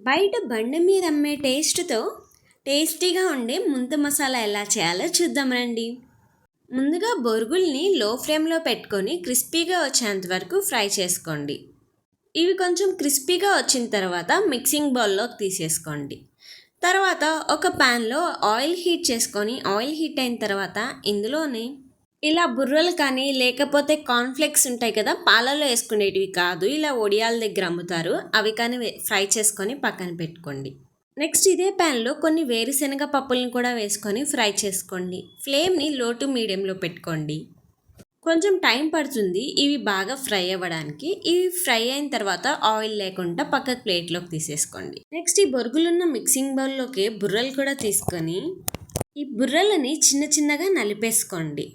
బయట బండి మీద అమ్మే టేస్ట్తో టేస్టీగా ఉండే ముంత మసాలా ఎలా చేయాలో చూద్దాం రండి. ముందుగా బొరుగుల్ని లో ఫ్లేమ్లో పెట్టుకొని క్రిస్పీగా వచ్చేంత వరకు ఫ్రై చేసుకోండి. ఇవి కొంచెం క్రిస్పీగా వచ్చిన తర్వాత మిక్సింగ్ బౌల్లోకి తీసేసుకోండి. తర్వాత ఒక ప్యాన్లో ఆయిల్ హీట్ చేసుకొని ఆయిల్ హీట్ అయిన తర్వాత ఇందులోనే ఇలా బుర్రలు కానీ లేకపోతే కార్న్ఫ్లెక్స్ ఉంటాయి కదా, పాలలో వేసుకునేటివి కాదు, ఇలా ఒడియాల దగ్గర అమ్ముతారు, అవి కానీ ఫ్రై చేసుకొని పక్కన పెట్టుకోండి. నెక్స్ట్ ఇదే ప్యాన్లో కొన్ని వేరుశనగ పప్పులను కూడా వేసుకొని ఫ్రై చేసుకోండి. ఫ్లేమ్ని లో టు మీడియంలో పెట్టుకోండి. కొంచెం టైం పడుతుంది ఇవి బాగా ఫ్రై అవ్వడానికి. ఇవి ఫ్రై అయిన తర్వాత ఆయిల్ లేకుండా పక్కకు ప్లేట్లోకి తీసేసుకోండి. నెక్స్ట్ ఈ బొరుగులున్న మిక్సింగ్ బౌల్లోకి బుర్రలు కూడా తీసుకొని ఈ బుర్రలని చిన్న చిన్నగా నలిపేసుకోండి.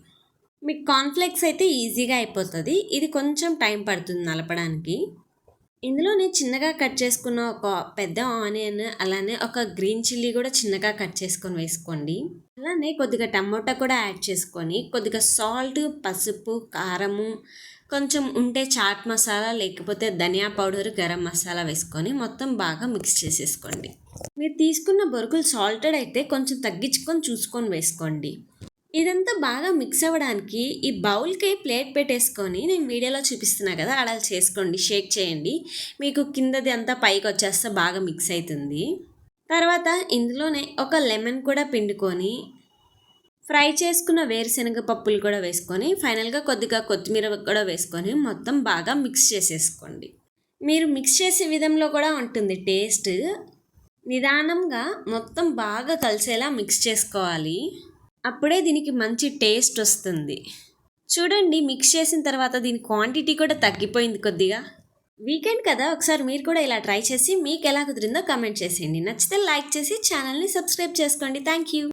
మీకు కార్న్ఫ్లెక్స్ అయితే ఈజీగా అయిపోతుంది, ఇది కొంచెం టైం పడుతుంది నలపడానికి. ఇందులోనే చిన్నగా కట్ చేసుకున్న ఒక పెద్ద ఆనియన్, అలానే ఒక గ్రీన్ చిల్లీ కూడా చిన్నగా కట్ చేసుకొని వేసుకోండి. అలానే కొద్దిగా టమోటా కూడా యాడ్ చేసుకొని కొద్దిగా సాల్ట్, పసుపు, కారము, కొంచెం ఉంటే చాట్ మసాలా లేకపోతే ధనియా పౌడర్, గరం మసాలా వేసుకొని మొత్తం బాగా మిక్స్ చేసేసుకోండి. మీరు తీసుకున్న బొరుగులు సాల్టెడ్ అయితే కొంచెం తగ్గించుకొని చూసుకొని వేసుకోండి. ఇదంతా బాగా మిక్స్ అవ్వడానికి ఈ బౌల్కి ప్లేట్ పెట్టేసుకొని నేను వీడియోలో చూపిస్తున్నా కదా, అలా చేసుకోండి. షేక్ చేయండి, మీకు కిందది అంతా పైకి వచ్చేస్తే బాగా మిక్స్ అవుతుంది. తర్వాత ఇందులోనే ఒక లెమన్ కూడా పిండుకొని ఫ్రై చేసుకున్న వేరుశనగ పప్పులు కూడా వేసుకొని ఫైనల్గా కొద్దిగా కొత్తిమీర కూడా వేసుకొని మొత్తం బాగా మిక్స్ చేసేసుకోండి. మీరు మిక్స్ చేసే విధంలో కూడా ఉంటుంది టేస్ట్. నిదానంగా మొత్తం బాగా కలిసేలా మిక్స్ చేసుకోవాలి, అప్పుడే దీనికి మంచి టేస్ట్ వస్తుంది. చూడండి, మిక్స్ చేసిన తర్వాత దీని క్వాంటిటీ కూడా తగ్గిపోయింది కొద్దిగా. వీకెండ్ కదా, ఒకసారి మీరు కూడా ఇలా ట్రై చేసి మీకు ఎలా కుదిరిందో కామెంట్ చేసేయండి. నచ్చితే లైక్ చేసి ఛానల్ని సబ్స్క్రైబ్ చేసుకోండి. Thank you.